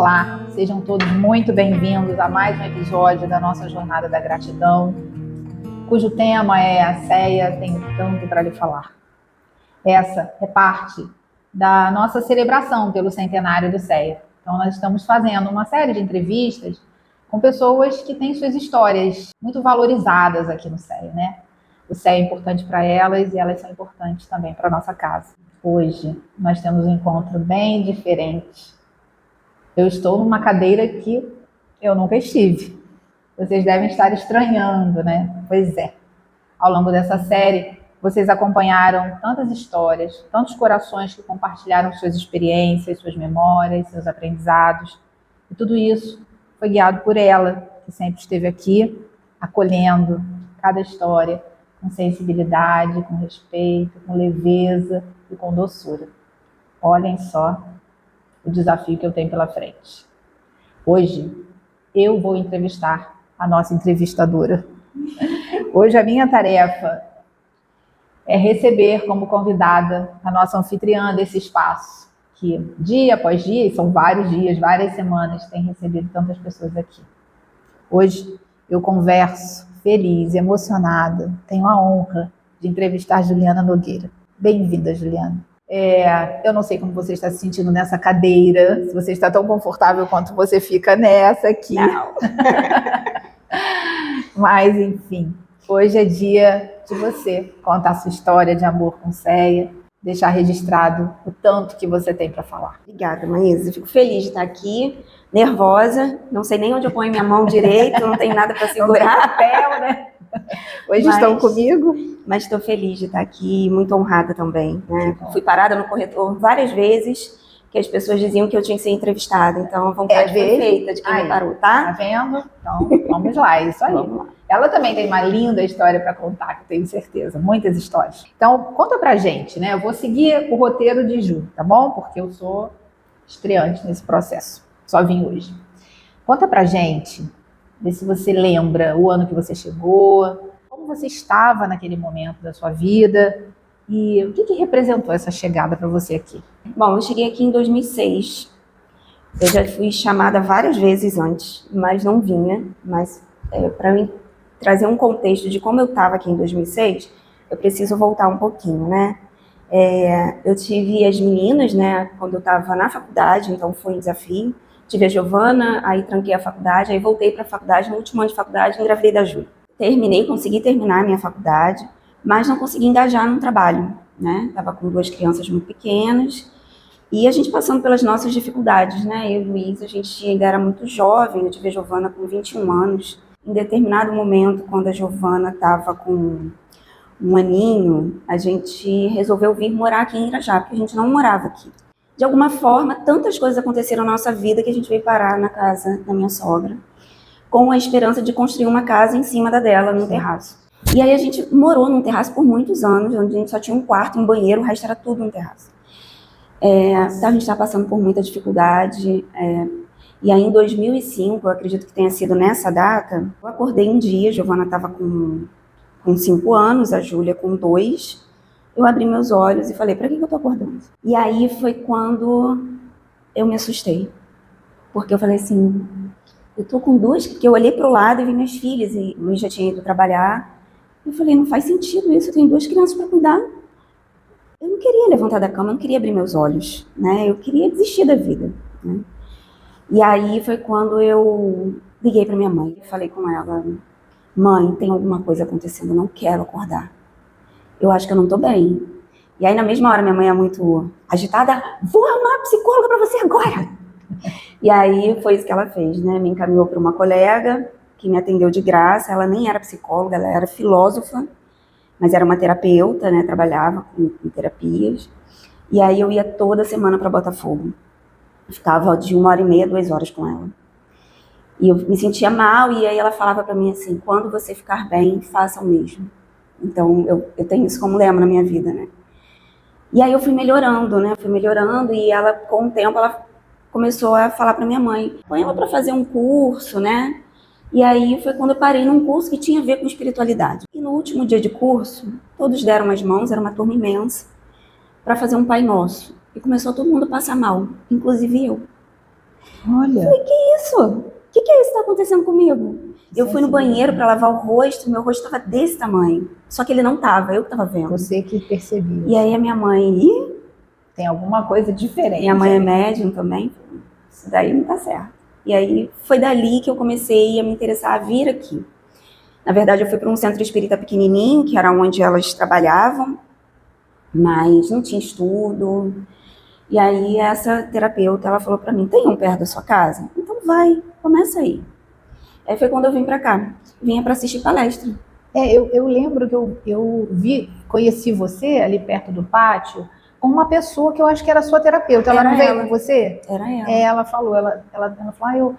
Olá, sejam todos muito bem-vindos a mais um episódio da nossa Jornada da Gratidão, cujo tema é A Ceia Tem Tanto para Lhe Falar. Essa é parte da nossa celebração pelo centenário do CEA. Então, nós estamos fazendo uma série de entrevistas com pessoas que têm suas histórias muito valorizadas aqui no CEA, né? O CEA é importante para elas e elas são importantes também para a nossa casa. Hoje, nós temos um encontro bem diferente. Eu estou numa cadeira que eu nunca estive. Vocês devem estar estranhando, né? Pois é. Ao longo dessa série, vocês acompanharam tantas histórias, tantos corações que compartilharam suas experiências, suas memórias, seus aprendizados. E tudo isso foi guiado por ela, que sempre esteve aqui, acolhendo cada história com sensibilidade, com respeito, com leveza e com doçura. Olhem só o desafio que eu tenho pela frente. Hoje, eu vou entrevistar a nossa entrevistadora. Hoje, a minha tarefa é receber como convidada a nossa anfitriã desse espaço, que dia após dia, e são vários dias, várias semanas, tem recebido tantas pessoas aqui. Hoje, eu converso feliz, emocionada, tenho a honra de entrevistar Juliana Nogueira. Bem-vinda, Juliana. Eu não sei como você está se sentindo nessa cadeira, se você está tão confortável quanto você fica nessa aqui. Não. Mas, enfim, hoje é dia de você contar a sua história de amor com CEA, deixar registrado o tanto que você tem para falar. Obrigada, Maísa. Eu fico feliz de estar aqui, nervosa, não sei nem onde eu ponho minha mão direito, não tenho nada para segurar. Papel, né? Hoje estão comigo. Mas estou feliz de estar aqui, muito honrada também, né? Fui parada no corredor várias vezes, que as pessoas diziam que eu tinha que ser entrevistada, então a vontade foi feita de quem me parou, tá? Tá vendo? Então, vamos lá, é isso aí. Vamos lá. Ela também tem uma linda história para contar, que tenho certeza, muitas histórias. Então, conta pra gente, né? Eu vou seguir o roteiro de Ju, tá bom? Porque eu sou estreante nesse processo, só vim hoje. Conta pra gente, vê se você lembra o ano que você chegou, como você estava naquele momento da sua vida e o que representou essa chegada para você aqui? Bom, eu cheguei aqui em 2006. Eu já fui chamada várias vezes antes, mas não vinha. Mas para mim trazer um contexto de como eu estava aqui em 2006, eu preciso voltar um pouquinho, né? Eu tive as meninas, né, quando eu estava na faculdade, então foi um desafio. Tive a Giovana, aí tranquei a faculdade, aí voltei para a faculdade, no último ano de faculdade, engravidei da Júlia. Consegui terminar a minha faculdade, mas não consegui engajar no trabalho, né? Estava com 2 crianças muito pequenas e a gente passando pelas nossas dificuldades, né? Eu e Luiz, a gente ainda era muito jovem, eu tive a Giovana com 21 anos. Em determinado momento, quando a Giovana estava com 1 aninho, a gente resolveu vir morar aqui em Irajá, porque a gente não morava aqui. De alguma forma, tantas coisas aconteceram na nossa vida que a gente veio parar na casa da minha sogra, com a esperança de construir uma casa em cima da dela, no terraço. E aí a gente morou num terraço por muitos anos, onde a gente só tinha um quarto, um banheiro, o resto era tudo no terraço. A gente está passando por muita dificuldade. E aí em 2005, eu acredito que tenha sido nessa data, eu acordei um dia, a Giovana estava com 5 anos, a Júlia com 2. Eu abri meus olhos e falei, para que eu tô acordando? E aí foi quando eu me assustei. Porque eu falei assim, eu tô com 2, porque eu olhei pro lado e vi minhas filhas, e o Luiz já tinha ido trabalhar. Eu falei, não faz sentido isso, eu tenho 2 crianças para cuidar. Eu não queria levantar da cama, eu não queria abrir meus olhos, né? Eu queria desistir da vida, né? E aí foi quando eu liguei para minha mãe e falei com ela, mãe, tem alguma coisa acontecendo, eu não quero acordar. Eu acho que eu não tô bem. E aí na mesma hora minha mãe é muito agitada, vou arrumar psicóloga para você agora. E aí foi isso que ela fez, né? Me encaminhou para uma colega que me atendeu de graça. Ela nem era psicóloga, ela era filósofa, mas era uma terapeuta, né? Trabalhava com terapias. E aí eu ia toda semana para Botafogo. Eu ficava de 1h30 a 2 horas com ela. E eu me sentia mal, e aí ela falava para mim assim, quando você ficar bem, faça o mesmo. Então eu tenho isso como lema na minha vida, né? E aí eu fui melhorando, né? E ela, com o tempo, ela começou a falar para minha mãe, põe ela para fazer um curso, né? E aí foi quando eu parei num curso que tinha a ver com espiritualidade. E no último dia de curso, todos deram as mãos, era uma turma imensa, para fazer um Pai Nosso. E começou todo mundo a passar mal, inclusive eu. Olha, Isso? O que é isso que está acontecendo comigo? Eu fui no banheiro para lavar o rosto, meu rosto estava desse tamanho. Só que ele não estava, eu que estava vendo. você que percebeu. E aí a minha mãe, Tem alguma coisa diferente. minha mãe é médium também, isso daí não tá certo. E aí foi dali que eu comecei a me interessar a vir aqui. Na verdade, eu fui para um centro espírita pequenininho, que era onde elas trabalhavam, mas não tinha estudo. E aí essa terapeuta, ela falou para mim, tem um perto da sua casa? Então vai, começa aí. Aí foi quando eu vim para cá, vinha para assistir palestra. Eu lembro que eu conheci você ali perto do pátio com uma pessoa que eu acho que era sua terapeuta. Ela Era não veio ela. com você? Era ela. Ela falou, ela falou,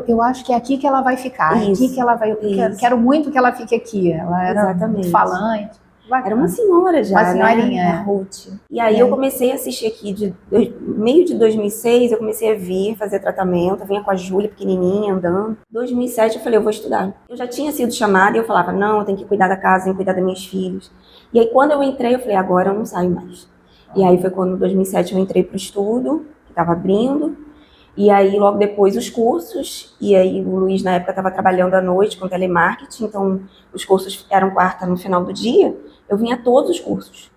eu acho que é aqui que ela vai ficar. É aqui que ela vai. Quero muito que ela fique aqui. Ela era muito falante. Era uma senhora já, uma senhorinha, né? A Ruth. E aí eu comecei a assistir aqui, meio de 2006, eu comecei a vir fazer tratamento, eu vinha com a Júlia pequenininha, andando. 2007 eu falei, eu vou estudar. Eu já tinha sido chamada e eu falava, não, eu tenho que cuidar da casa, tenho que cuidar das minhas filhas. E aí quando eu entrei, eu falei, agora eu não saio mais. E aí foi quando, em 2007, eu entrei para o estudo, que estava abrindo. E aí, logo depois, os cursos. E aí, o Luiz, na época, estava trabalhando à noite com telemarketing. Então, os cursos eram quarta no final do dia. Eu vinha a todos os cursos.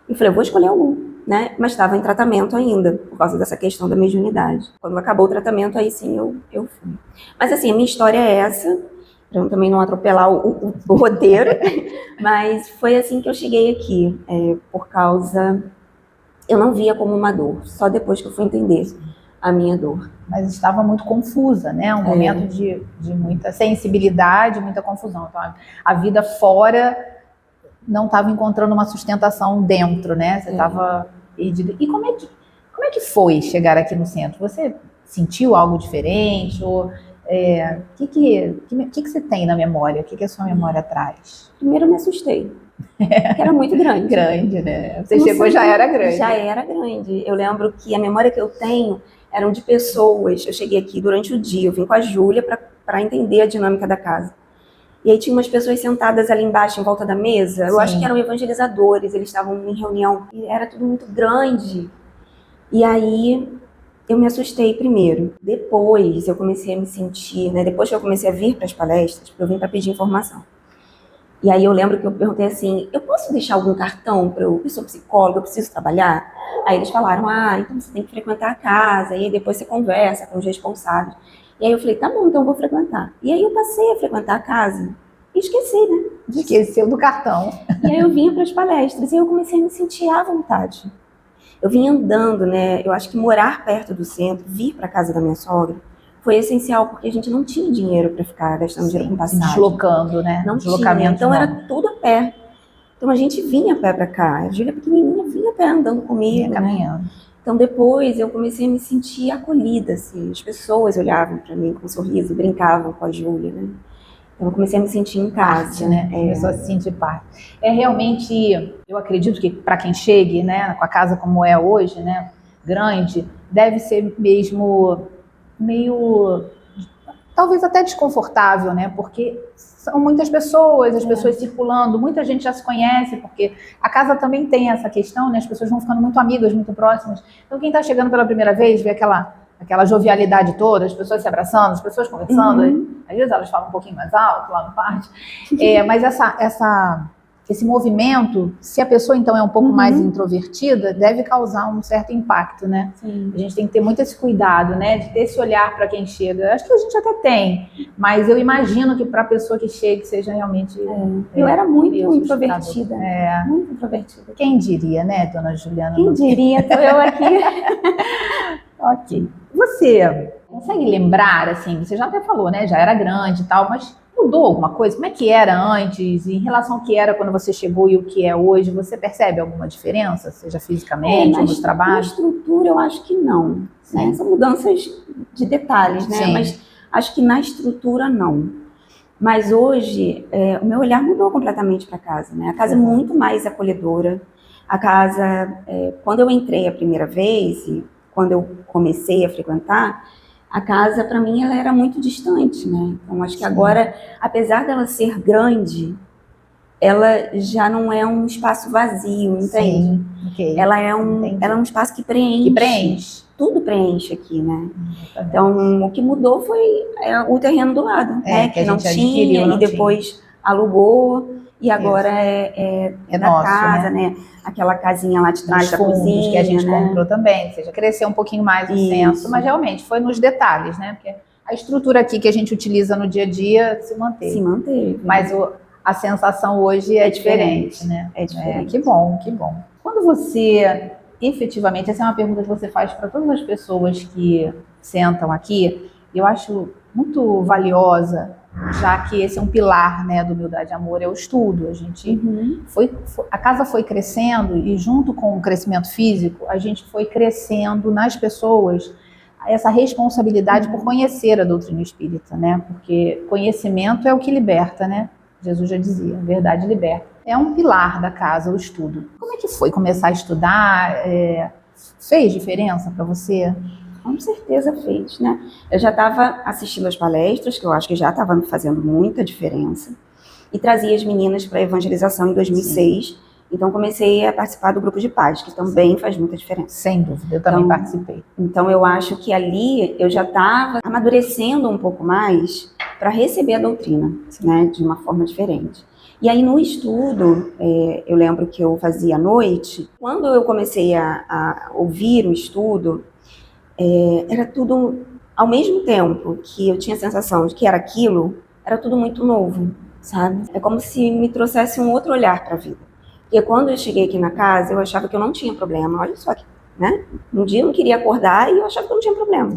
E falei, eu vou escolher algum, né? Mas estava em tratamento ainda, por causa dessa questão da mediunidade. Quando acabou o tratamento, aí sim eu fui. Mas assim, a minha história é essa, para eu também não atropelar o roteiro. Mas foi assim que eu cheguei aqui, por causa... Eu não via como uma dor, só depois que eu fui entender a minha dor. Mas estava muito confusa, né? Um momento de muita sensibilidade, muita confusão. Então, a vida fora não estava encontrando uma sustentação dentro, né? Você estava perdida. E como é que foi chegar aqui no centro? Você sentiu algo diferente? Ou o que você tem na memória? O que a sua memória traz? Primeiro eu me assustei. Que era muito grande. Grande, né? Você chegou, já era grande. Já era grande. Eu lembro que a memória que eu tenho eram de pessoas. Eu cheguei aqui durante o dia, eu vim com a Júlia para entender a dinâmica da casa. E aí tinha umas pessoas sentadas ali embaixo, em volta da mesa. Eu acho que eram evangelizadores, eles estavam em reunião. E era tudo muito grande. E aí eu me assustei primeiro. Depois eu comecei a me sentir, né? Depois que eu comecei a vir para as palestras, eu vim para pedir informação. E aí eu lembro que eu perguntei assim, eu posso deixar algum cartão para eu sou psicóloga, eu preciso trabalhar? Aí eles falaram, então você tem que frequentar a casa, e aí depois você conversa com os responsáveis. E aí eu falei, tá bom, então eu vou frequentar. E aí eu passei a frequentar a casa e esqueci, né? Esqueceu do cartão. E aí eu vinha para as palestras e eu comecei a me sentir à vontade. Eu vinha andando, né? Eu acho que morar perto do centro, vir para a casa da minha sogra, foi essencial, porque a gente não tinha dinheiro para ficar gastando dinheiro com passagem. Deslocando, né? Não tinha, então era tudo a pé. Então a gente vinha a pé para cá. A Júlia pequenininha vinha a pé andando comigo, caminhando. Né? Então depois eu comecei a me sentir acolhida, assim. As pessoas olhavam para mim com um sorriso, brincavam com a Júlia, né? Então eu comecei a me sentir em casa, parte, né? Começou a se sentir parte. Realmente, eu acredito que para quem chegue, né, com a casa como é hoje, né, grande, deve ser mesmo meio, talvez até desconfortável, né? Porque são muitas pessoas, as pessoas circulando, muita gente já se conhece, porque a casa também tem essa questão, né? As pessoas vão ficando muito amigas, muito próximas. Então quem está chegando pela primeira vez vê aquela jovialidade toda, as pessoas se abraçando, as pessoas conversando, às vezes elas falam um pouquinho mais alto lá no pátio, mas esse movimento, se a pessoa então é um pouco mais introvertida, deve causar um certo impacto, né? Sim. A gente tem que ter muito esse cuidado, né? De ter esse olhar para quem chega. Acho que a gente até tem, mas eu imagino que para a pessoa que chega seja realmente... eu era muito introvertida. Muito introvertida. Quem diria, né, dona Juliana? Quem diria? Tô eu aqui. Ok. Você consegue lembrar, assim, você já até falou, né? Já era grande e tal, mas mudou alguma coisa? Como é que era antes, em relação ao que era quando você chegou e o que é hoje? Você percebe alguma diferença, seja fisicamente ou nos trabalhos? Na estrutura eu acho que não, né? São mudanças de detalhes, né? Sim. Mas acho que na estrutura não. Mas hoje o meu olhar mudou completamente para casa, né? A casa é muito mais acolhedora. A casa, quando eu entrei a primeira vez e quando eu comecei a frequentar, a casa, para mim, ela era muito distante, né? Então, acho que agora, apesar dela ser grande, ela já não é um espaço vazio, entende? Sim, ok. Ela é Entendi. um espaço que preenche. Que preenche. Tudo preenche aqui, né? Exatamente. Então, o que mudou foi o terreno do lado, né? que a não gente adquiriu, tinha não e depois alugou. E agora é da nosso, casa, né? Aquela casinha lá de trás Dos da fundos cozinha, que a gente né? comprou também, ou seja, cresceu um pouquinho mais o Isso. centro, mas realmente foi nos detalhes, né? Porque a estrutura aqui que a gente utiliza no dia a dia se manteve. Se manteve. Mas a sensação hoje é diferente, né? É diferente. Que bom, que bom. Quando você, efetivamente, essa é uma pergunta que você faz para todas as pessoas que sentam aqui, eu acho muito valiosa, já que esse é um pilar, né, do Humildade e Amor, é o estudo. A gente a casa foi crescendo e junto com o crescimento físico, a gente foi crescendo nas pessoas essa responsabilidade por conhecer a doutrina espírita, né? Porque conhecimento é o que liberta, né? Jesus já dizia, a verdade liberta. É um pilar da casa, o estudo. Como é que foi começar a estudar? Fez diferença para você? Com certeza fez, né? Eu já estava assistindo as palestras, que eu acho que já estava me fazendo muita diferença, e trazia as meninas para a evangelização em 2006. Sim. Então comecei a participar do grupo de pais, que também faz muita diferença. Sem dúvida, eu também participei. Então eu acho que ali eu já estava amadurecendo um pouco mais para receber a doutrina, né, de uma forma diferente. E aí no estudo, eu lembro que eu fazia à noite. Quando eu comecei a ouvir o estudo, era tudo, ao mesmo tempo que eu tinha a sensação de que era aquilo, era tudo muito novo, sabe? É como se me trouxesse um outro olhar para a vida. Porque quando eu cheguei aqui na casa, eu achava que eu não tinha problema. Olha só, né? Um dia eu não queria acordar e eu achava que eu não tinha problema.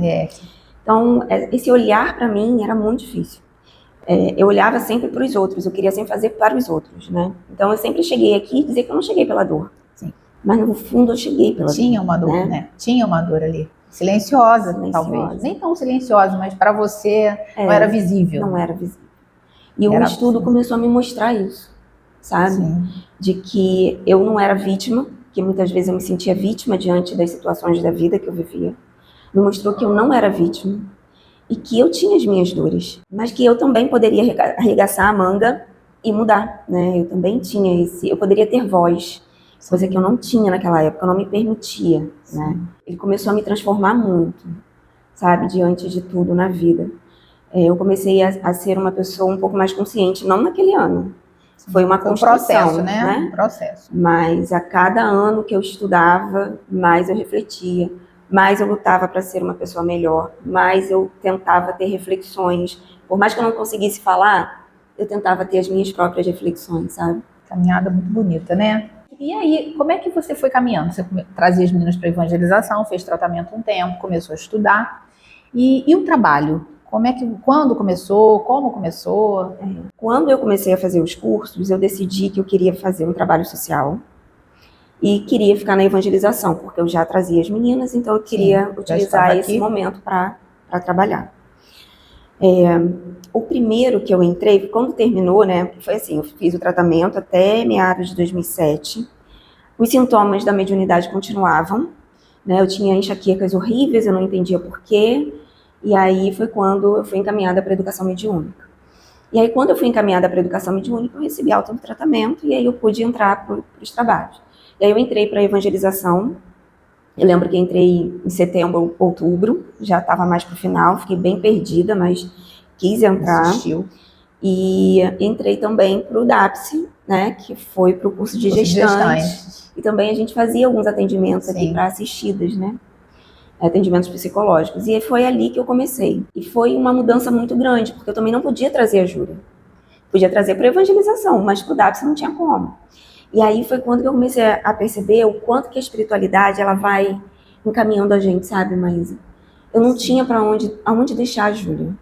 Então, esse olhar para mim era muito difícil. Eu olhava sempre para os outros, eu queria sempre fazer para os outros, né? Então, eu sempre cheguei aqui e dizer que eu não cheguei pela dor. Sim. Mas, no fundo, eu cheguei pela dor. Tinha uma dor, né? Tinha uma dor ali. Silenciosa, talvez. Nem tão silenciosa, mas para você não era visível. Não era visível. E o estudo começou a me mostrar isso, sabe? Sim. De que eu não era vítima, que muitas vezes eu me sentia vítima diante das situações da vida que eu vivia. Me mostrou que eu não era vítima e que eu tinha as minhas dores, mas que eu também poderia arregaçar a manga e mudar, né? Eu também tinha eu poderia ter voz, coisa que eu não tinha naquela época, eu não me permitia, né? Ele começou a me transformar muito, sabe, diante de tudo na vida. Eu comecei a ser uma pessoa um pouco mais consciente, não naquele ano. Foi uma construção, processo, né? Um processo. Mas a cada ano que eu estudava, mais eu refletia, mais eu lutava para ser uma pessoa melhor, mais eu tentava ter reflexões. Por mais que eu não conseguisse falar, eu tentava ter as minhas próprias reflexões, sabe? Caminhada muito bonita, né? E aí, como é que você foi caminhando? Você trazia as meninas para evangelização, fez tratamento um tempo, começou a estudar. E o trabalho? Quando começou? Como começou? Quando eu comecei a fazer os cursos, eu decidi que eu queria fazer um trabalho social e queria ficar na evangelização, porque eu já trazia as meninas, então eu queria utilizar esse momento para trabalhar. O primeiro que eu entrei, quando terminou, né, foi assim, eu fiz o tratamento até meados de 2007, os sintomas da mediunidade continuavam, né, eu tinha enxaquecas horríveis, eu não entendia por quê, e aí foi quando eu fui encaminhada para a educação mediúnica. E aí quando eu fui encaminhada para a educação mediúnica, eu recebi alta no tratamento, e aí eu pude entrar para os trabalhos. E aí eu entrei para a evangelização. Eu lembro que entrei em setembro, outubro, já estava mais para o final, fiquei bem perdida, mas quis entrar. Assistiu. E entrei também para o DAPSE, né, que foi para o curso de gestantes. E também a gente fazia alguns atendimentos aqui para assistidas, né, atendimentos psicológicos. E foi ali que eu comecei. E foi uma mudança muito grande, porque eu também não podia trazer a Júlia. Podia trazer para a evangelização, mas para o DAPSE não tinha como. E aí foi quando eu comecei a perceber o quanto que a espiritualidade ela vai encaminhando a gente, sabe, Maísa? Eu não tinha para aonde deixar a Júlia.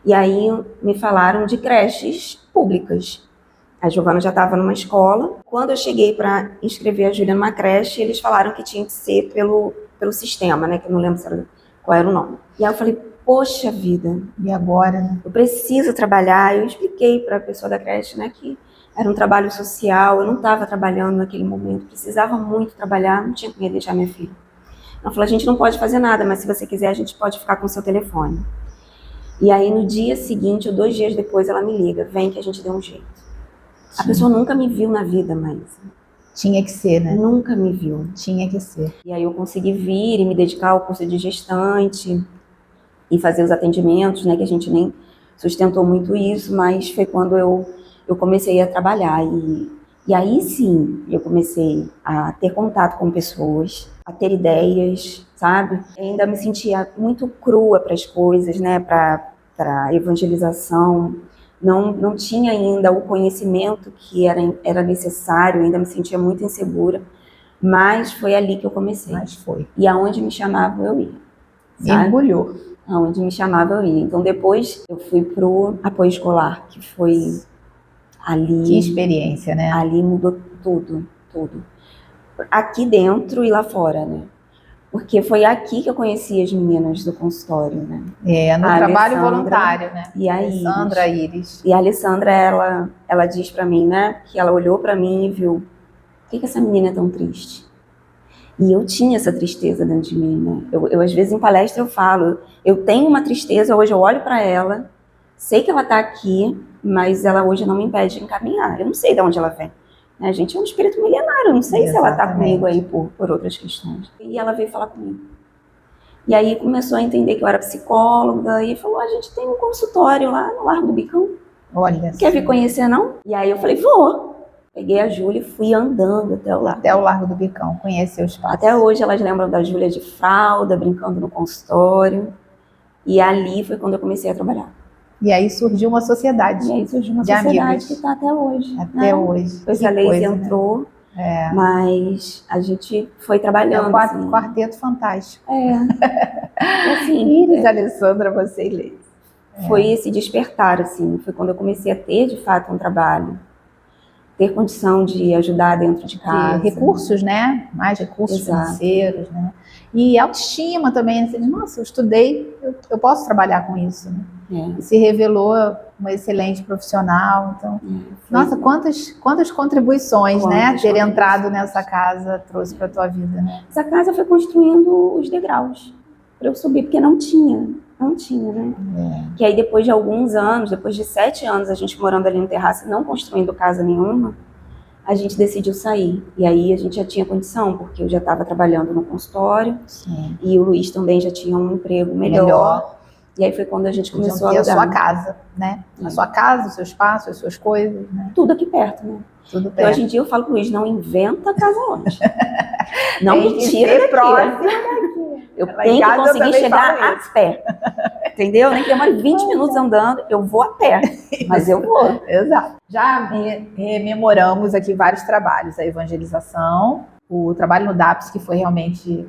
E aí me falaram de creches públicas. A Giovana já estava numa escola. Quando eu cheguei para inscrever a Júlia numa creche, eles falaram que tinha que ser pelo sistema, né? Que eu não lembro qual era o nome. E aí eu falei, poxa vida. E agora, né? Eu preciso trabalhar. Eu expliquei para a pessoa da creche, né, que era um trabalho social, eu não estava trabalhando naquele momento, precisava muito trabalhar, não tinha como ia deixar minha filha. Ela falou, a gente não pode fazer nada, mas se você quiser, a gente pode ficar com o seu telefone. E aí, no dia seguinte, ou 2 dias depois, ela me liga, vem que a gente deu um jeito. A pessoa nunca me viu na vida, mas Tinha que ser, né? nunca me viu. Tinha que ser. E aí eu consegui vir e me dedicar ao curso de gestante e fazer os atendimentos, né, que a gente nem sustentou muito isso, mas foi quando eu comecei a trabalhar. E aí sim, eu comecei a ter contato com pessoas, a ter ideias, sabe? Eu ainda me sentia muito crua para as coisas, né, para evangelização. Não tinha ainda o conhecimento que era necessário, ainda me sentia muito insegura, mas foi ali que eu comecei. Mas foi. E aonde me chamavam eu ia, sabe? Mergulhou. Aonde me chamavam eu ia. Então depois eu fui pro apoio escolar, que foi ali. Que experiência, né? Ali mudou tudo, tudo. Aqui dentro e lá fora, né? Porque foi aqui que eu conheci as meninas do consultório, né? No A trabalho Alessandra voluntário, né? e a Alessandra, Iris. E a Alessandra, ela diz pra mim, né? Que ela olhou pra mim e viu, por que essa menina é tão triste? E eu tinha essa tristeza dentro de mim, né? Eu às vezes em palestra eu falo, eu tenho uma tristeza, hoje eu olho pra ela, sei que ela tá aqui, mas ela hoje não me impede de encaminhar. Eu não sei de onde ela vem. A gente é um espírito milenário, eu não sei se ela tá comigo aí por outras questões. E ela veio falar comigo. E aí começou a entender que eu era psicóloga e falou, a gente tem um consultório lá no Largo do Bicão. Olha. Quer vir conhecer, não? E aí eu falei, vou. Peguei a Júlia e fui andando até o Largo. Até o Largo do Bicão, conhecer o espaço. Até hoje elas lembram da Júlia de fralda, brincando no consultório. E ali foi quando eu comecei a trabalhar. E aí surgiu uma sociedade. E aí surgiu uma sociedade que está até hoje. Até hoje. Depois a Leise entrou, né? Mas a gente foi trabalhando. É um quarteto fantástico. Assim, Iris, Alessandra, você e Leise. Foi esse despertar, assim. Foi quando eu comecei a ter, de fato, um trabalho. Ter condição de ajudar dentro de casa. Ter recursos, né? Mais recursos financeiros, né? E autoestima também. Assim, nossa, eu estudei, eu posso trabalhar com isso, né? E se revelou uma excelente profissional. Então, nossa, quantas contribuições, né? Ter entrado nessa casa trouxe para a tua vida, né? Essa casa foi construindo os degraus para eu subir, porque não tinha, né? Que aí depois de alguns anos, depois de 7 anos a gente morando ali no terraço, não construindo casa nenhuma, a gente decidiu sair. E aí a gente já tinha condição, porque eu já estava trabalhando no consultório. Sim. E o Luiz também já tinha um emprego melhor. E aí foi quando a gente começou a alugar. A sua casa, né? A sua casa, o seu espaço, as suas coisas, né? Tudo aqui perto, né? Tudo perto. Então, hoje em dia eu falo pro Luiz, não inventa casa longe. Não me tira daqui. Próximo. Eu tenho que conseguir chegar a pé. Entendeu? Nem que demore 20 minutos andando, eu vou a pé. Mas eu vou. Exato. Já rememoramos aqui vários trabalhos. A evangelização, o trabalho no DAPS, que foi realmente...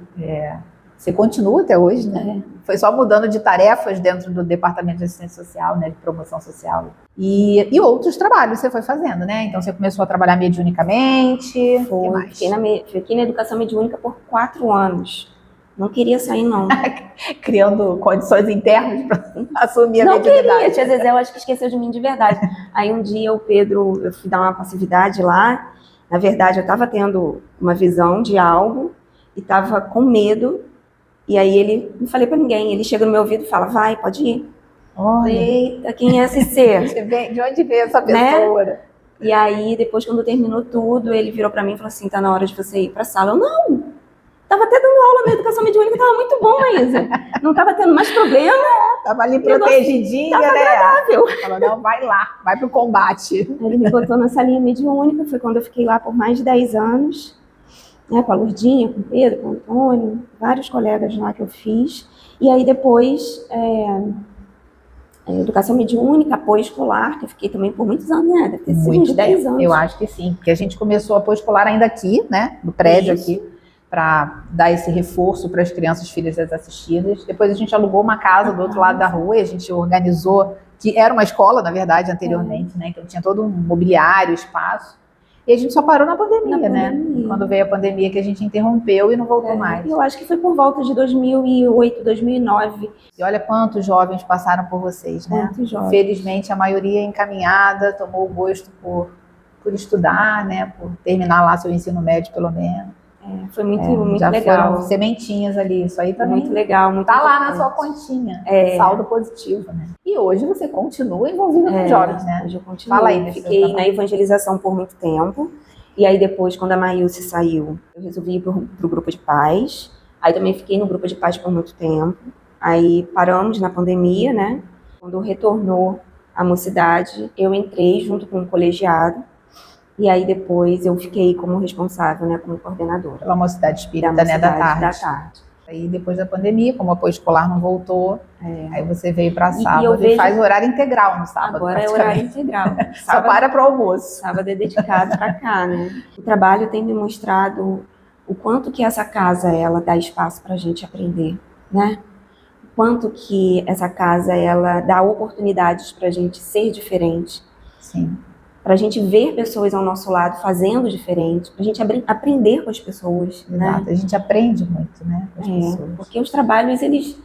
Você continua até hoje, né? Foi só mudando de tarefas dentro do Departamento de Assistência Social, né? De promoção social. E outros trabalhos você foi fazendo, né? Então você começou a trabalhar mediunicamente. Fiquei na educação mediúnica por 4 anos. Não queria sair, não. Criando condições internas para assumir a mediunidade. Não queria, tia Zezé, eu acho que esqueceu de mim de verdade. Aí um dia o Pedro, eu fui dar uma passividade lá. Na verdade, eu estava tendo uma visão de algo e estava com medo. E aí não falei pra ninguém, ele chega no meu ouvido e fala, vai, pode ir. Olha. Eita, quem é esse ser? De onde veio essa pessoa? Né? E aí, depois, quando terminou tudo, ele virou pra mim e falou assim, tá na hora de você ir pra sala. Eu, não, tava até dando aula na educação mediúnica, tava muito bom, Maísa. Não tava tendo mais problema. Tava ali protegidinha, tava agradável. Falou, não, vai lá, vai pro combate. Ele me botou na salinha mediúnica, foi quando eu fiquei lá por mais de 10 anos. Com a Lourdinha, com o Pedro, com o Antônio, vários colegas lá que eu fiz. E aí depois, educação mediúnica, apoio escolar, que eu fiquei também por muitos anos, né? Deve ter sido uns 10 anos. Eu acho que sim, porque a gente começou apoio escolar ainda aqui, né? No prédio aqui, para dar esse reforço para as crianças filhas desassistidas. Depois a gente alugou uma casa do outro lado da rua e a gente organizou, que era uma escola, na verdade, anteriormente, né? Então tinha todo um mobiliário, espaço. E a gente só parou na pandemia, né? Quando veio a pandemia que a gente interrompeu e não voltou mais. Eu acho que foi por volta de 2008, 2009. E olha quantos jovens passaram por vocês, né? Quantos jovens. Felizmente a maioria encaminhada, tomou o gosto por estudar, né? Por terminar lá seu ensino médio pelo menos. Foi muito já legal. foram sementinhas ali, isso aí Foi também muito legal, muito tá lá na importante. sua continha, É. saldo positivo, né? E hoje você continua envolvida com jovens, né? Hoje eu continuo. Fala aí desse seu Fiquei na trabalho. evangelização por muito tempo. E aí depois, quando a Maílce saiu, eu resolvi ir pro grupo de paz. Aí também fiquei no grupo de paz por muito tempo. Aí paramos na pandemia, né? Quando retornou a mocidade, eu entrei junto com o colegiado. E aí depois eu fiquei como responsável, né? Como coordenadora. Pela Mocidade Espírita, Da né? Da Mocidade tarde. Aí depois da pandemia, como o apoio escolar não voltou, aí você veio para E sábado eu vejo- faz horário integral no sábado. Agora é horário integral. Só para o almoço. Sábado é dedicado para cá, né? O trabalho tem me mostrado o quanto que essa casa, ela dá espaço para a gente aprender, né? O quanto que essa casa, ela dá oportunidades para a gente ser diferente. Sim. Para a gente ver pessoas ao nosso lado fazendo diferente, para a gente aprender com as pessoas, Exato. né? A gente aprende muito, né? Com as pessoas. Porque os trabalhos, eles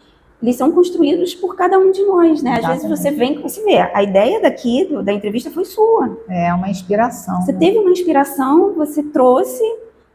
são construídos por cada um de nós, né? Exatamente. Às vezes você vê, a ideia daqui, da entrevista foi sua. É uma inspiração. Você teve uma inspiração, você trouxe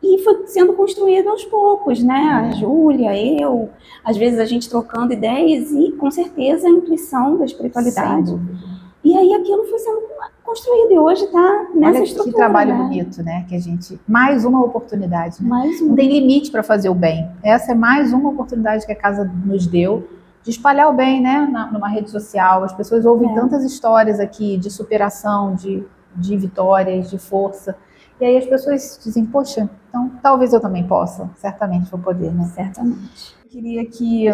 e foi sendo construído aos poucos, né? A Júlia, eu, às vezes a gente trocando ideias e com certeza a intuição da espiritualidade. Sem dúvida. E aí aquilo foi sendo construído e hoje está nessa Olha estrutura. que trabalho né? bonito, né? Que a gente... Mais uma oportunidade, né? Mais Não tem limite para fazer o bem. Essa é mais uma oportunidade que a casa nos deu de espalhar o bem, né? Numa rede social. As pessoas ouvem tantas histórias aqui de superação, de vitórias, de força. E aí as pessoas dizem, poxa, então talvez eu também possa. Certamente vou poder, né? Certamente. Eu queria que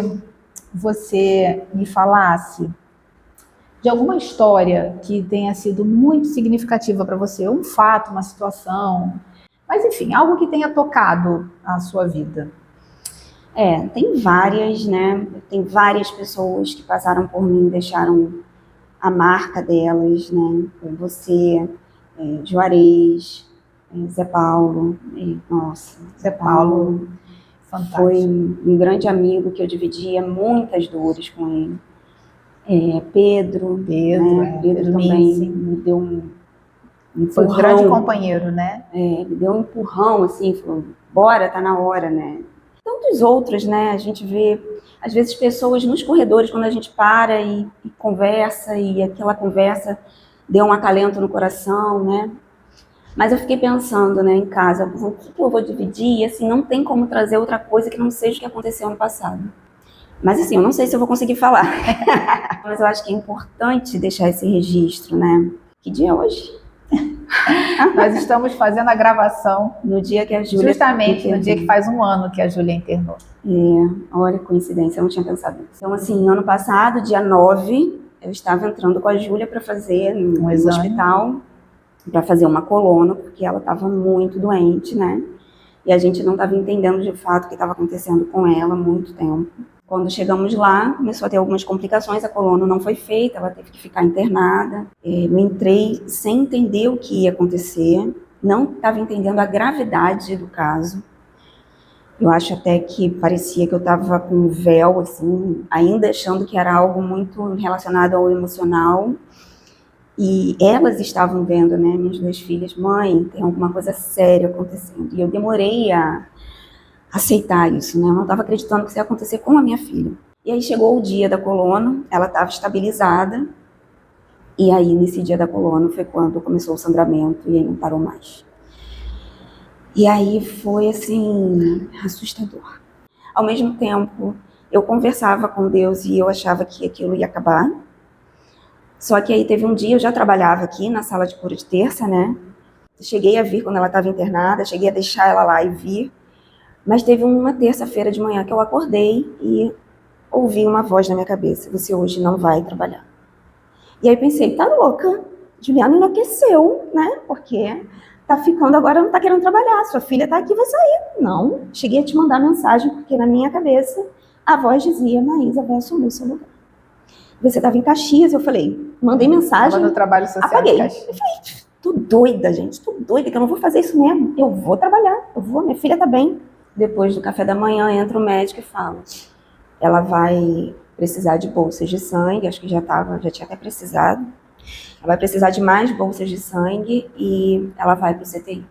você me falasse de alguma história que tenha sido muito significativa para você, um fato, uma situação, mas enfim, algo que tenha tocado a sua vida. Tem várias, né? Tem várias pessoas que passaram por mim, deixaram a marca delas, né? Você, Juarez, Zé Paulo, nossa, Zé Paulo, fantástico. Foi um grande amigo que eu dividia muitas dores com ele. Pedro Pedro também sim. me deu um empurrão. Foi um grande companheiro, né? Me deu um empurrão, assim, falou, bora, tá na hora, né? Tantos outros, né? A gente vê, às vezes, pessoas nos corredores, quando a gente para e conversa, e aquela conversa deu um acalento no coração, né? Mas eu fiquei pensando, né, em casa, o que eu vou dividir? E, assim, não tem como trazer outra coisa que não seja o que aconteceu no passado. Mas, assim, eu não sei se eu vou conseguir falar. Mas eu acho que é importante deixar esse registro, né? Que dia é hoje? Nós estamos fazendo a gravação no dia que a Júlia... Justamente no dia que faz um ano que a Júlia internou. Olha, coincidência, eu não tinha pensado nisso. Então, assim, ano passado, dia 9, eu estava entrando com a Júlia para fazer um exame no hospital, para fazer uma coluna, porque ela estava muito doente, né? E a gente não estava entendendo de fato o que estava acontecendo com ela há muito tempo. Quando chegamos lá, começou a ter algumas complicações, a coluna não foi feita, ela teve que ficar internada. Me entrei sem entender o que ia acontecer, não estava entendendo a gravidade do caso. Eu acho até que parecia que eu estava com um véu, assim, ainda achando que era algo muito relacionado ao emocional. E elas estavam vendo, né, minhas duas filhas, mãe, tem alguma coisa séria acontecendo. E eu demorei a aceitar isso, né? Eu não estava acreditando que isso ia acontecer com a minha filha. E aí chegou o dia da coluna, ela estava estabilizada, e aí nesse dia da coluna foi quando começou o sangramento e aí não parou mais. E aí foi assim, assustador. Ao mesmo tempo, eu conversava com Deus e eu achava que aquilo ia acabar. Só que aí teve um dia, eu já trabalhava aqui na sala de cura de terça, né? Cheguei a vir quando ela estava internada, cheguei a deixar ela lá e vir. Mas teve uma terça-feira de manhã que eu acordei e ouvi uma voz na minha cabeça, você hoje não vai trabalhar. E aí pensei, tá louca, Juliana enlouqueceu, né? Porque tá ficando agora, não tá querendo trabalhar, sua filha tá aqui, vai sair. Não, cheguei a te mandar mensagem, porque na minha cabeça a voz dizia, Maísa vai assumir o seu lugar. Você tava em Caxias, eu falei, mandei mensagem, tava no trabalho social, apaguei. Eu falei, tô doida, gente, tô doida, que eu não vou fazer isso mesmo. Eu vou trabalhar, minha filha tá bem. Depois do café da manhã, entra o médico e fala, ela vai precisar de bolsas de sangue, acho que já tinha até precisado. Ela vai precisar de mais bolsas de sangue e ela vai pro CTI.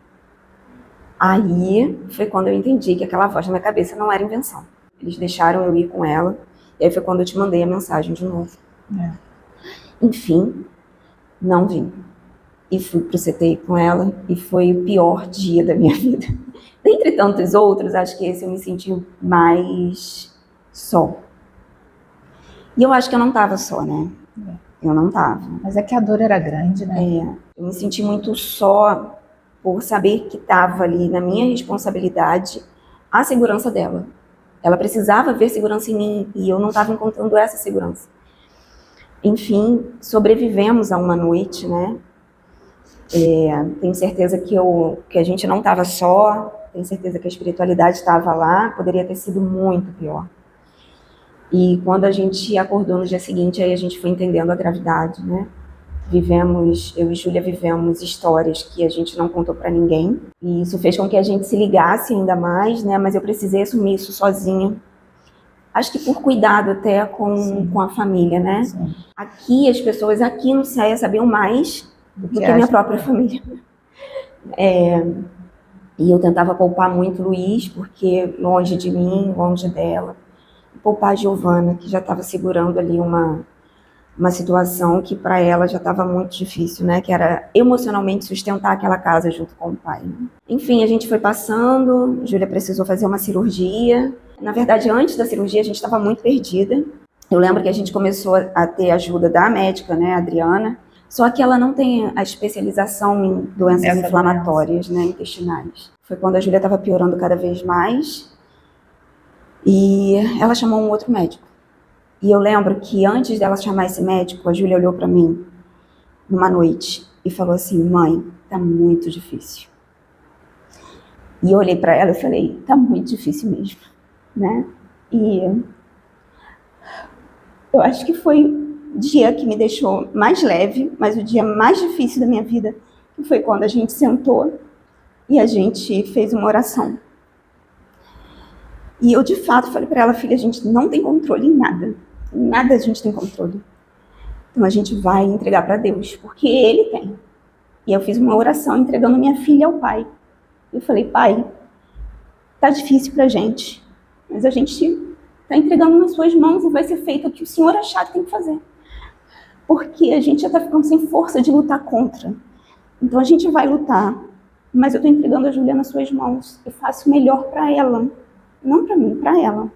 Aí foi quando eu entendi que aquela voz na minha cabeça não era invenção. Eles deixaram eu ir com ela, e aí foi quando eu te mandei a mensagem de novo. Enfim, não vim. E fui pro CTI com ela, e foi o pior dia da minha vida. Dentre tantos outros, acho que esse eu me senti mais só. E eu acho que eu não tava só, né? Eu não tava. Mas é que a dor era grande, né? Eu me senti muito só por saber que estava ali na minha responsabilidade a segurança dela. Ela precisava ver segurança em mim e eu não estava encontrando essa segurança. Enfim, sobrevivemos a uma noite, né? Tenho certeza que a gente não estava só, tenho certeza que a espiritualidade estava lá, poderia ter sido muito pior. E quando a gente acordou no dia seguinte, aí a gente foi entendendo a gravidade, né? Eu e Júlia vivemos histórias que a gente não contou para ninguém. E isso fez com que a gente se ligasse ainda mais, né? Mas eu precisei assumir isso sozinha. Acho que por cuidado até com a família, né? Sim. Aqui, as pessoas aqui no CIAE sabiam mais do que a minha própria família. E eu tentava poupar muito Luiz, porque longe de mim, longe dela. Poupar a Giovana, que já estava segurando ali uma situação que para ela já estava muito difícil, né? Que era emocionalmente sustentar aquela casa junto com o pai. Né? Enfim, a gente foi passando, Júlia precisou fazer uma cirurgia. Na verdade, antes da cirurgia, a gente estava muito perdida. Eu lembro que a gente começou a ter ajuda da médica, né, a Adriana, só que ela não tem a especialização em doenças inflamatórias, né, intestinais. Foi quando a Júlia estava piorando cada vez mais e ela chamou um outro médico. E eu lembro que antes dela chamar esse médico, a Júlia olhou para mim numa noite e falou assim: mãe, tá muito difícil. E eu olhei para ela e falei: tá muito difícil mesmo, né? E eu acho que foi o dia que me deixou mais leve, mas o dia mais difícil da minha vida, que foi quando a gente sentou e a gente fez uma oração. E eu, de fato, falei para ela: filha, a gente não tem controle em nada. Em nada a gente tem controle. Então a gente vai entregar para Deus, porque Ele tem. E eu fiz uma oração entregando minha filha ao Pai. Eu falei: pai, tá difícil pra gente, mas a gente tá entregando nas suas mãos e vai ser feito o que o Senhor achar que tem que fazer. Porque a gente já tá ficando sem força de lutar contra. Então a gente vai lutar, mas eu tô entregando a Júlia nas suas mãos. Eu faço o melhor para ela, não para mim, para ela.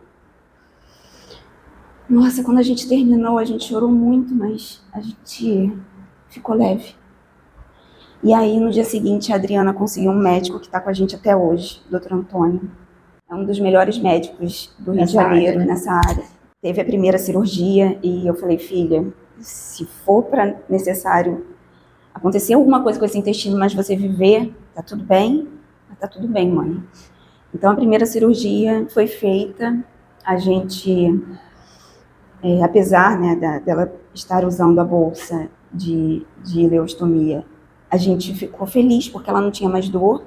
Nossa, quando a gente terminou, a gente chorou muito, mas a gente ficou leve. E aí, no dia seguinte, a Adriana conseguiu um médico que está com a gente até hoje, o Dr. Antônio. É um dos melhores médicos do Rio de Janeiro, nessa área. Teve a primeira cirurgia e eu falei: filha, se for para necessário acontecer alguma coisa com esse intestino, mas você viver, tá tudo bem? Tá tudo bem, mãe. Então, a primeira cirurgia foi feita. A gente, apesar, né, dela estar usando a bolsa de ileostomia, a gente ficou feliz porque ela não tinha mais dor,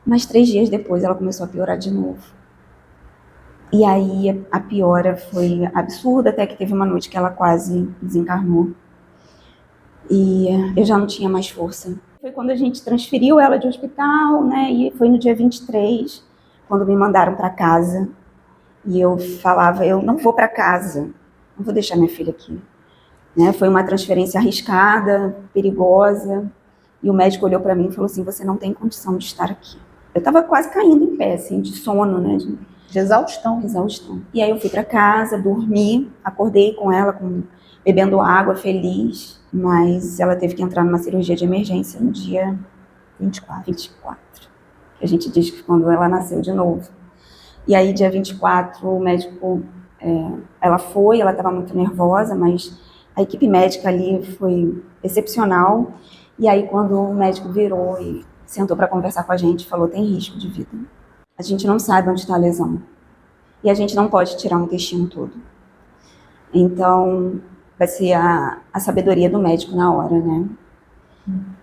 mas 3 dias depois ela começou a piorar de novo. E aí a piora foi absurda, até que teve uma noite que ela quase desencarnou. E eu já não tinha mais força. Foi quando a gente transferiu ela de hospital, né, e foi no dia 23, quando me mandaram para casa. E eu falava: eu não vou para casa, não vou deixar minha filha aqui. Né? Foi uma transferência arriscada, perigosa. E o médico olhou para mim e falou assim: você não tem condição de estar aqui. Eu estava quase caindo em pé, assim, de sono, né? De exaustão. Exaustão. E aí eu fui para casa, dormi, acordei com ela, bebendo água, feliz. Mas ela teve que entrar numa cirurgia de emergência no dia 24. A gente diz que quando ela nasceu de novo. E aí, dia 24, o médico, ela estava muito nervosa, mas a equipe médica ali foi excepcional. E aí, quando o médico virou e sentou para conversar com a gente, falou: tem risco de vida. A gente não sabe onde está a lesão. E a gente não pode tirar um intestino todo. Então, vai ser a sabedoria do médico na hora, né?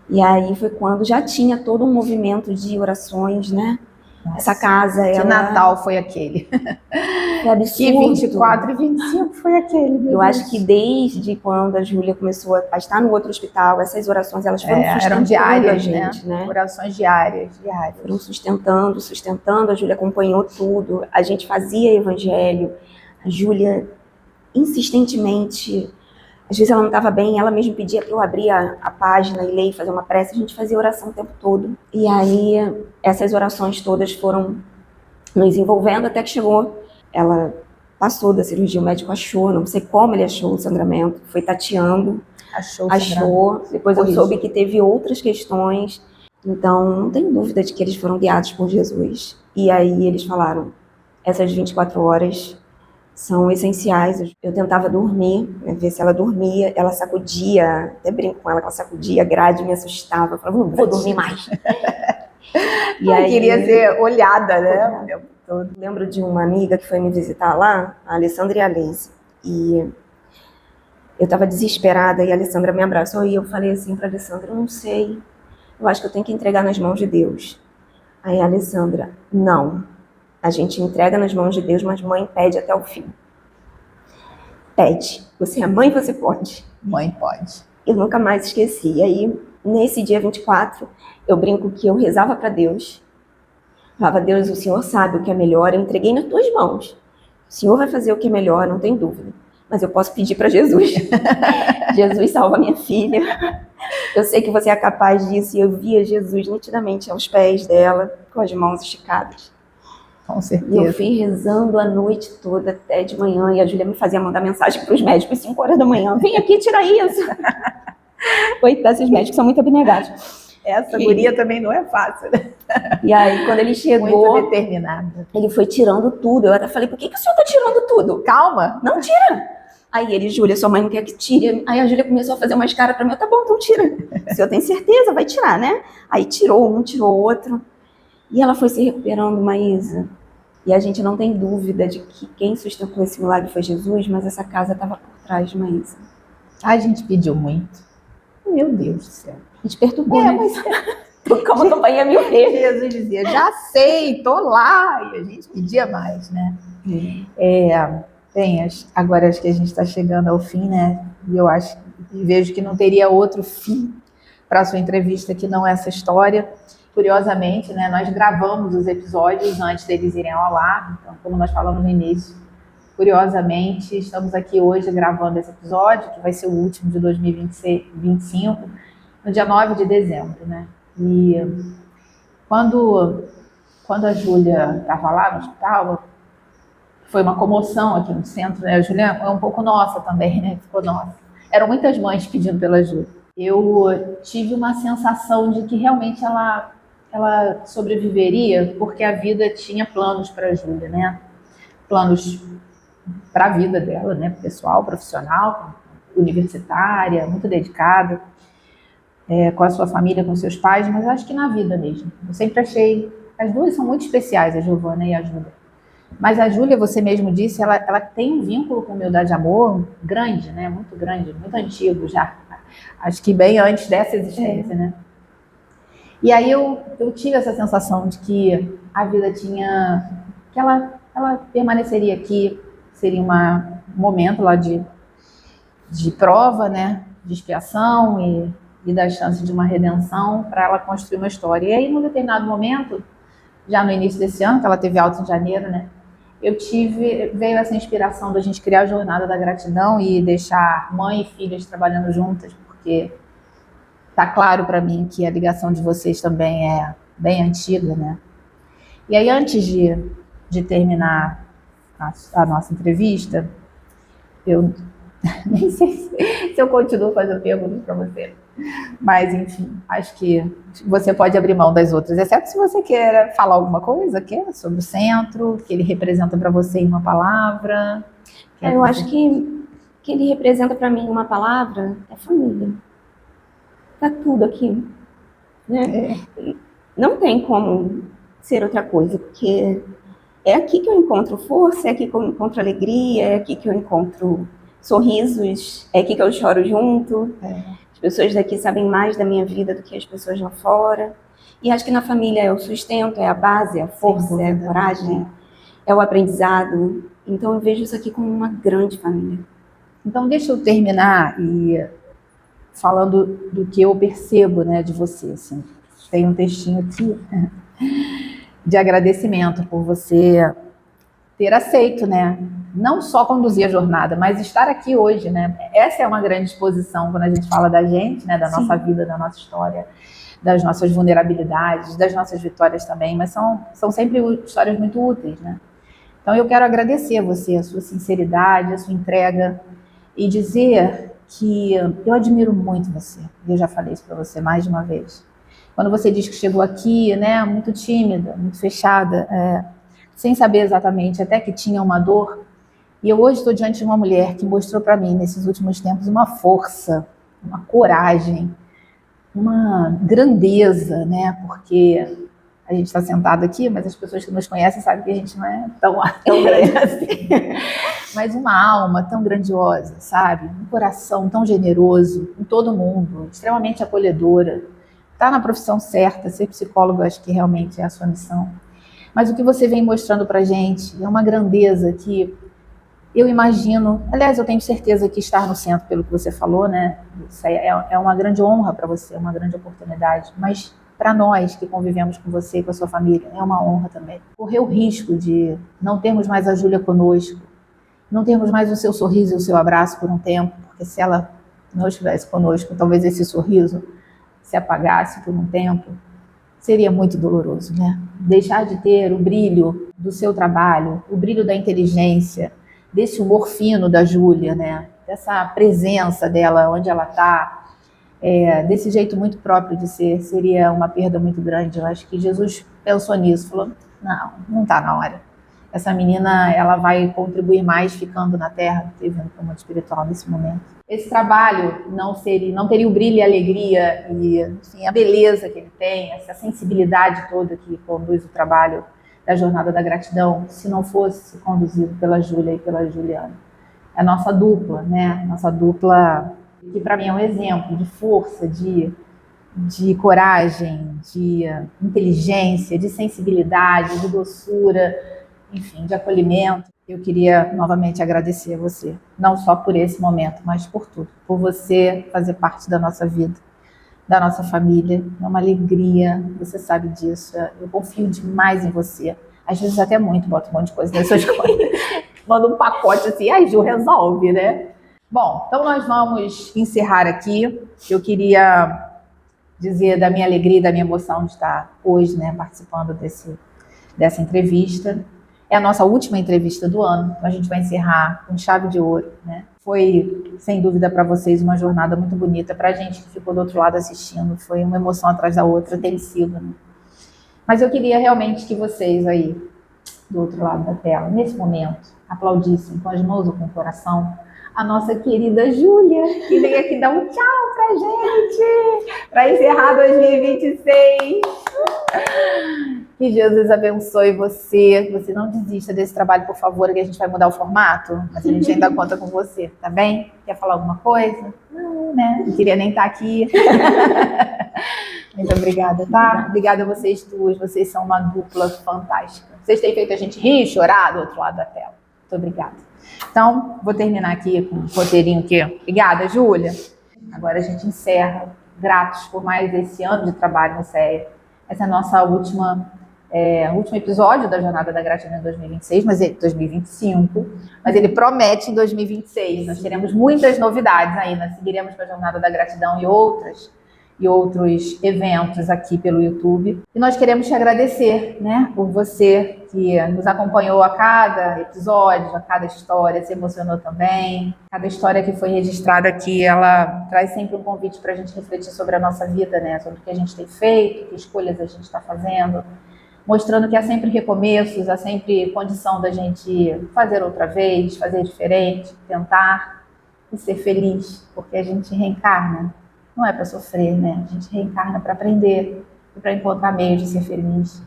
E aí foi quando já tinha todo um movimento de orações, né? Essa casa, Que ela... Natal foi aquele? É absurdo. Que 24 e 25 foi aquele? Eu acho que desde quando a Júlia começou a estar no outro hospital, essas orações, elas foram sustentando eram diárias, a gente, né? Orações diárias. Foram sustentando, a Júlia acompanhou tudo, a gente fazia evangelho, a Júlia insistentemente, às vezes ela não estava bem, ela mesma pedia para eu abrir a página e ler e fazer uma prece, a gente fazia oração o tempo todo. E aí, essas orações todas foram nos envolvendo até que chegou, ela passou da cirurgia, o médico achou, não sei como ele achou o sangramento, foi tateando, achou. Depois eu soube que teve outras questões, então não tem dúvida de que eles foram guiados por Jesus. E aí eles falaram, essas 24 horas são essenciais. Eu tentava dormir, ver se ela dormia, ela sacudia, até brinco com ela, que ela sacudia a grade, me assustava, eu falava, não vou dormir mais. E aí, queria ser olhada, né? Eu lembro de uma amiga que foi me visitar lá, a Alessandra e a Leise, e eu estava desesperada e a Alessandra me abraçou e eu falei assim para a Alessandra, eu não sei, eu acho que eu tenho que entregar nas mãos de Deus. Aí a Alessandra, não, a gente entrega nas mãos de Deus, mas mãe pede até o fim. Pede, você é mãe, você pode. Mãe pode. Eu nunca mais esqueci. E aí, nesse dia 24, eu brinco que eu rezava para Deus, falava, Deus, o Senhor sabe o que é melhor, eu entreguei nas tuas mãos. O Senhor vai fazer o que é melhor, não tem dúvida. Mas eu posso pedir para Jesus. Jesus, salva minha filha. Eu sei que você é capaz disso. E eu via Jesus nitidamente aos pés dela, com as mãos esticadas. Com certeza. E eu fui rezando a noite toda, até de manhã. E a Júlia me fazia mandar mensagem para os médicos, 5 horas da manhã. Vem aqui tirar isso. Coitados, esses médicos são muito abnegados. Essa guria também não é fácil, né? E aí, quando ele chegou, muito determinada, ele foi tirando tudo. Eu até falei, por que o senhor tá tirando tudo? Calma. Não tira. Aí ele, Júlia, sua mãe não quer que tire. Aí a Júlia começou a fazer umas caras pra mim. Tá bom, então tira. O senhor tem certeza, vai tirar, né? Aí tirou um, tirou outro. E ela foi se recuperando, Maísa. E a gente não tem dúvida de que quem sustentou esse milagre foi Jesus, mas essa casa estava por trás de Maísa. A gente pediu muito. Meu Deus do céu. A gente perturbou, né? Mas... como companhia mil vezes. Jesus dizia, já sei, tô lá. E a gente pedia mais, né? Agora acho que a gente está chegando ao fim, né? E vejo que não teria outro fim para a sua entrevista que não essa história. Curiosamente, né, nós gravamos os episódios antes deles irem ao ar, então, como nós falamos no início, curiosamente, estamos aqui hoje gravando esse episódio, que vai ser o último de 2025, no dia 9 de dezembro, né? E quando a Júlia estava lá no hospital, foi uma comoção aqui no centro, né? A Júlia é um pouco nossa também, né? Ficou nossa. Eram muitas mães pedindo pela Júlia. Eu tive uma sensação de que realmente ela sobreviveria, porque a vida tinha planos para a Júlia, né? Planos para a vida dela, né? Pessoal, profissional, universitária, muito dedicada, com a sua família, com seus pais, mas acho que na vida mesmo. Eu sempre achei... As duas são muito especiais, a Giovana e a Júlia. Mas a Júlia, você mesmo disse, ela tem um vínculo com Humildade e Amor grande, né? Muito grande, muito antigo já. Acho que bem antes dessa existência, né? E aí eu tive essa sensação de que a vida tinha... que ela permaneceria aqui, seria um momento lá de prova, né? De expiação e da chance de uma redenção para ela construir uma história. E aí, num determinado momento, já no início desse ano, que ela teve alta em janeiro, né? Veio essa inspiração da gente criar a Jornada da Gratidão e deixar mãe e filhas trabalhando juntas, porque tá claro para mim que a ligação de vocês também é bem antiga, né? E aí, antes de terminar a nossa entrevista, eu nem sei se eu continuo fazendo perguntas para você, mas enfim, acho que você pode abrir mão das outras, exceto se você quer falar alguma coisa sobre o centro, que ele representa para você em uma palavra. Eu acho que ele representa para mim uma palavra é família. Tá tudo aqui, né? Não tem como ser outra coisa, porque é aqui que eu encontro força, é aqui que eu encontro alegria, é aqui que eu encontro sorrisos, é aqui que eu choro junto. As pessoas daqui sabem mais da minha vida do que as pessoas lá fora. E acho que na família é o sustento, é a base, é a força, é a coragem, é o aprendizado. Então eu vejo isso aqui como uma grande família. Então deixa eu terminar e falando do que eu percebo, né, de você. Assim. Tem um textinho aqui de agradecimento por você ter aceito, né? Não só conduzir a jornada, mas estar aqui hoje, né? Essa é uma grande exposição quando a gente fala da gente, né? Da Sim. nossa vida, da nossa história, das nossas vulnerabilidades, das nossas vitórias também, mas são sempre histórias muito úteis, né? Então eu quero agradecer a você, a sua sinceridade, a sua entrega e dizer que eu admiro muito você. Eu já falei isso para você mais de uma vez. Quando você diz que chegou aqui, né, muito tímida, muito fechada, sem saber exatamente até que tinha uma dor, e eu hoje estou diante de uma mulher que mostrou para mim, nesses últimos tempos, uma força, uma coragem, uma grandeza, né? Porque a gente está sentado aqui, mas as pessoas que nos conhecem sabem que a gente não é tão grande assim. Mas uma alma tão grandiosa, sabe? Um coração tão generoso com todo mundo, extremamente acolhedora. Está na profissão certa, ser psicólogo acho que realmente é a sua missão. Mas o que você vem mostrando para a gente é uma grandeza que eu imagino, aliás, eu tenho certeza que estar no centro, pelo que você falou, né? Isso é uma grande honra para você, uma grande oportunidade, mas para nós que convivemos com você e com a sua família, é uma honra também. Correr o risco de não termos mais a Júlia conosco, não termos mais o seu sorriso e o seu abraço por um tempo, porque se ela não estivesse conosco, talvez esse sorriso se apagasse por um tempo, seria muito doloroso, né? Deixar de ter o brilho do seu trabalho, o brilho da inteligência, desse humor fino da Júlia, né? Dessa presença dela onde ela está, desse jeito muito próprio de ser, seria uma perda muito grande. Eu acho que Jesus pensou nisso, falou, não está na hora. Essa menina, ela vai contribuir mais ficando na Terra do que vindo para o mundo espiritual nesse momento. Esse trabalho não teria o brilho e a alegria e, enfim, a beleza que ele tem, essa sensibilidade toda que conduz o trabalho da Jornada da Gratidão, se não fosse conduzido pela Júlia e pela Juliana. É a nossa dupla, né? Nossa dupla que para mim é um exemplo de força, de coragem, de inteligência, de sensibilidade, de doçura, enfim, de acolhimento. Eu queria novamente agradecer a você, não só por esse momento, mas por tudo, por você fazer parte da nossa vida, da nossa família. É uma alegria, você sabe disso. Eu confio demais em você. Às vezes até muito, boto um monte de coisa nessas coisas. Manda um pacote assim, ai, Ju, resolve, né? Bom, então nós vamos encerrar aqui. Eu queria dizer da minha alegria e da minha emoção de estar hoje, né, participando dessa entrevista. É a nossa última entrevista do ano, então a gente vai encerrar com chave de ouro, né? Foi, sem dúvida, para vocês uma jornada muito bonita. Para a gente que ficou do outro lado assistindo, foi uma emoção atrás da outra, tem sido, né? Mas eu queria realmente que vocês aí, do outro lado da tela, nesse momento, aplaudissem com as mãos ou com o coração a nossa querida Júlia, que veio aqui dar um tchau pra gente, para encerrar 2026. Que Jesus abençoe você, que você não desista desse trabalho, por favor, que a gente vai mudar o formato, mas a gente ainda conta com você, tá bem? Quer falar alguma coisa? Não, né? Não queria nem estar aqui. Muito obrigada, tá? Obrigada a vocês duas, vocês são uma dupla fantástica. Vocês têm feito a gente rir e chorar do outro lado da tela. Muito obrigada. Então, vou terminar aqui com um roteirinho aqui. Obrigada, Júlia. Agora a gente encerra, gratos por mais esse ano de trabalho no CEA. Essa é a nossa último episódio da Jornada da Gratidão em 2026, 2025, mas ele promete em 2026. Nós teremos muitas novidades ainda, seguiremos com a Jornada da Gratidão e outros eventos aqui pelo YouTube. E nós queremos te agradecer, né, por você que nos acompanhou a cada episódio, a cada história, se emocionou também. Cada história que foi registrada aqui, ela traz sempre um convite para a gente refletir sobre a nossa vida, né, sobre o que a gente tem feito, que escolhas a gente está fazendo, mostrando que há sempre recomeços, há sempre condição da gente fazer outra vez, fazer diferente, tentar e ser feliz, porque a gente reencarna. Não é para sofrer, né? A gente reencarna para aprender e para encontrar meios de ser feliz.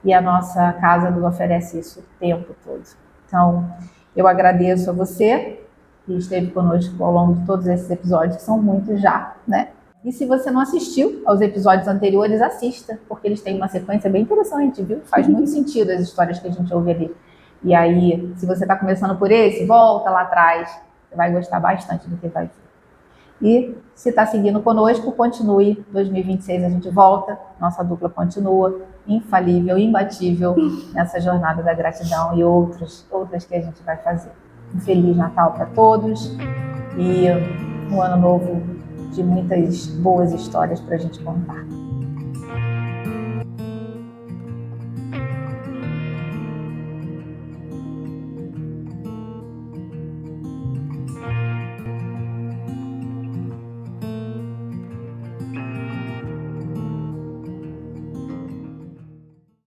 E a nossa casa nos oferece isso o tempo todo. Então, eu agradeço a você que esteve conosco ao longo de todos esses episódios, que são muitos já, né? E se você não assistiu aos episódios anteriores, assista, porque eles têm uma sequência bem interessante, viu? Faz muito sentido as histórias que a gente ouve ali. E aí, se você está começando por esse, volta lá atrás. Você vai gostar bastante do que vai ver. E se está seguindo conosco, continue. 2026 a gente volta, nossa dupla continua, infalível, imbatível, nessa jornada da gratidão e outras que a gente vai fazer. Um Feliz Natal para todos e um ano novo de muitas boas histórias para a gente contar.